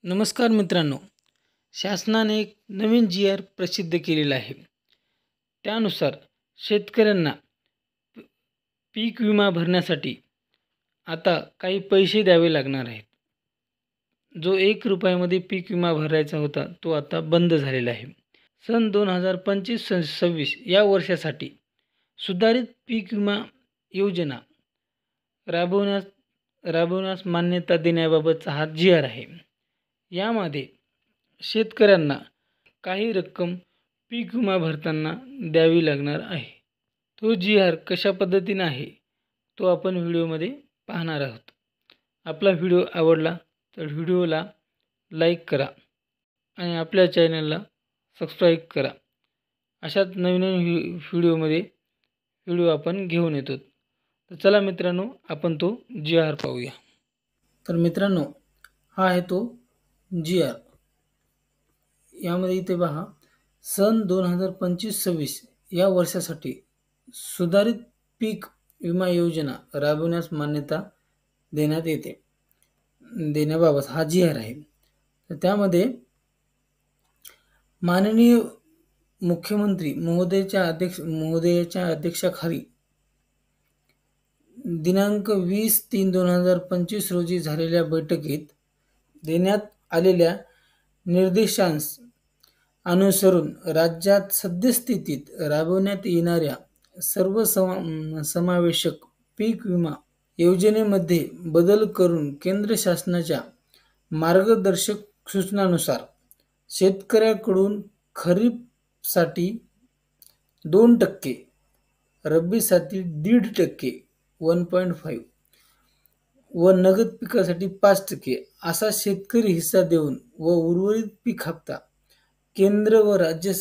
नमस्कार मित्रांनो, शासनाने एक नवीन जी.आर. प्रसिद्ध केलेला आहे. त्यानुसार शेतकऱ्यांना पीक विमा भरण्यासाठी आता काही पैसे द्यावे लागणार आहेत. जो ₹1 पीक विमा भरायचा होता तो आता बंद झालेला आहे. सन 2025-26 या वर्षासाठी सुधारित पीक विमा योजना राबवण्यास मान्यता देण्याबाबतचा हा जी.आर. आहे. यामध्ये शेतकऱ्यांना काही रक्कम पीक विमा भरताना द्यावी लागणार आहे. तो जी.आर. कशा पद्धतीने आहे तो आपण व्हिडिओमध्ये पाहणार आहोत. आपला व्हिडिओ आवडला तर व्हिडिओला लाईक करा आणि आपल्या चॅनलला सबस्क्राईब करा. अशाच नवीन व्हिडिओमध्ये आपण घेऊन येतो. तर चला मित्रांनो, आपण तो जी.आर. पाहूया. तर मित्रांनो, हा आहे तो जी.आर. यामध्ये इथे पहा, सन 2025-26 या वर्षासाठी सुधारित पीक विमा योजना राबवण्यास मान्यता देण्याबाबत हा जी.आर. आहे. तर त्यामध्ये माननीय मुख्यमंत्री महोदयाच्या अध्यक्षाखाली दिनांक 20/3/2025 रोजी झालेल्या बैठकीत देण्यात आलेल्या निर्देशांस अनुसरून राज्यात सद्यस्थितीत राबवण्यात येणाऱ्या समावेशक पीक विमा योजनेमध्ये बदल करून केंद्र शासनाच्या मार्गदर्शक सूचनानुसार शेतकऱ्याकडून खरीपसाठी 2%, रब्बीसाठी 1.5%, 1.5 व नगद पिकासाठी 5% असा शेतकरी हिस्सा देऊन व उर्वरित पीक हप्ता केंद्र व राज्य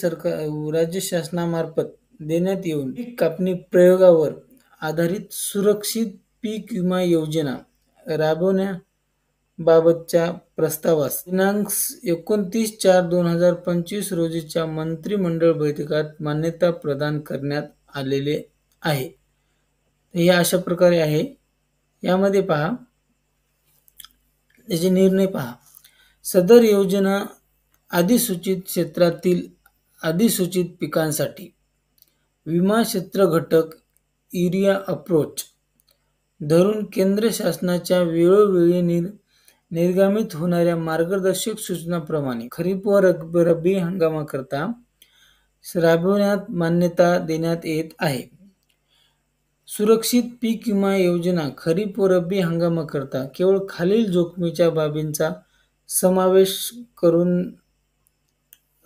शासनामार्फत देण्यात येऊन पीक कापणी प्रयोगावर आधारित सुरक्षित पीक विमा योजना राबवण्याबाबतच्या प्रस्तावास दिनांक 29/4/2025 रोजीच्या मंत्रिमंडळ बैठकीत मान्यता प्रदान करण्यात आलेले आहे. हे अशा प्रकारे आहे. यामध्ये पहा, याचे निर्णय पहा. सदर योजना अधिसूचित क्षेत्रातील अधिसूचित पिकांसाठी विमा क्षेत्र घटक एरिया अप्रोच धरून केंद्र शासनाच्या वेळोवेळी निर्गमित होणाऱ्या मार्गदर्शक सूचनाप्रमाणे खरीप व रब्बी हंगामाकरता राबवण्यास मान्यता देण्यात येत आहे. सुरक्षित पीक विमा योजना खरीप व रब्बी हंगामाकरता केवळ खालील जोखमीच्या बाबींचा समावेश करून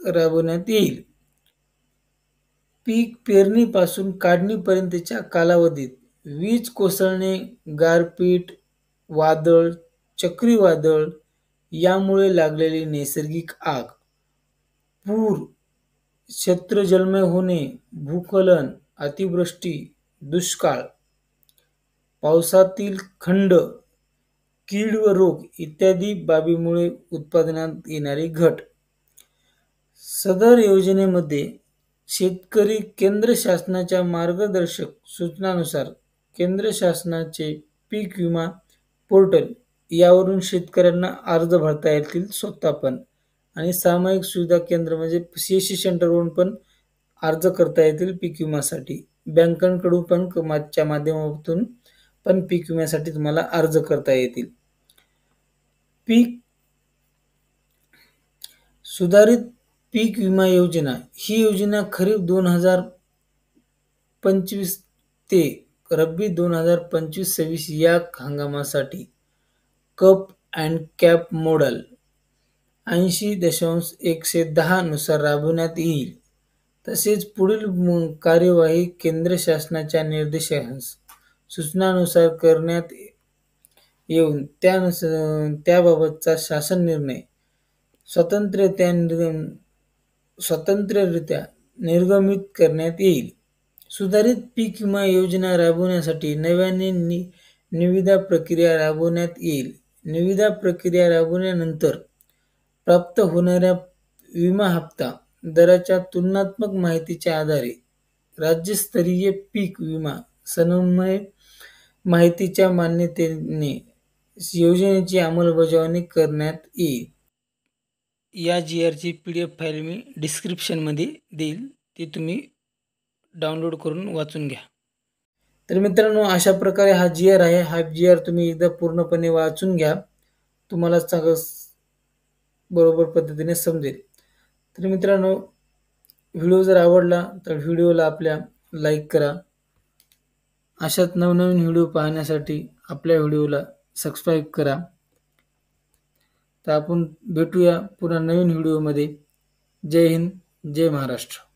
राबवण्यात येईल. पीक पेरणीपासून काढणीपर्यंतच्या कालावधीत वीज कोसळणे, गारपीट, वादळ, चक्रीवादळ यामुळे लागलेली नैसर्गिक आग, पूर, क्षेत्रजलमय होणे, भूस्खलन, अतिवृष्टी, दुष्काळ, पावसातील खंड, कीड व रोग इत्यादी बाबींमुळे उत्पादनात येणारी घट. सदर योजनेमध्ये शेतकरी केंद्र शासनाच्या मार्गदर्शक सूचनानुसार केंद्र शासनाचे पीक विमा पोर्टल यावरून शेतकऱ्यांना अर्ज भरता येतील स्वतः पण, आणि सामायिक सुविधा केंद्र म्हणजे CSC सेंटरवरून पण अर्ज करता येतील पीक विम्यासाठी. बँकांकडून पण च्या माध्यमातून पण पीक विम्यासाठी तुम्हाला अर्ज करता येतील. सुधारित पीक विमा योजना ही योजना खरीप 2025 ते रब्बी 2025-26 या हंगामासाठी कप अँड कॅप मॉडेल 80.110 नुसार राबवण्यात येईल. तसेच पुढील कार्यवाही केंद्र शासनाच्या निर्देशांस सूचनानुसार करण्यात येऊन त्याबाबतचा शासन निर्णय स्वतंत्ररित्या निर्गमित करण्यात येईल. सुधारित पीक विमा योजना राबवण्यासाठी नव्याने निविदा प्रक्रिया राबवण्यात येईल. निविदा प्रक्रिया राबवल्यानंतर प्राप्त होणाऱ्या विमा हप्ता दराच्या तुलनात्मक माहितीच्या आधारे राज्यस्तरीय पीक विमा समन्वय समितीच्या मान्यतेने योजनेची अंमलबजावणी करण्यात येईल. या जी आरची PDF फाईल मी डिस्क्रिप्शनमध्ये देईल, ती तुम्ही डाउनलोड करून वाचून घ्या. तर मित्रांनो, अशा प्रकारे हा जी आर आहे. हा जी आर तुम्ही एकदा पूर्णपणे वाचून घ्या, तुम्हाला सगळं बरोबर पद्धतीने समजेल. तर मित्रांनो, व्हिडिओ जर आवडला तर व्हिडिओला आपल्या लाईक करा. अशाच नवनवीन व्हिडिओ पाहण्यासाठी आपल्या व्हिडिओला सबस्क्राईब करा. तर आपण भेटूया पुन्हा नवीन व्हिडिओमध्ये. जय हिंद, जय महाराष्ट्र.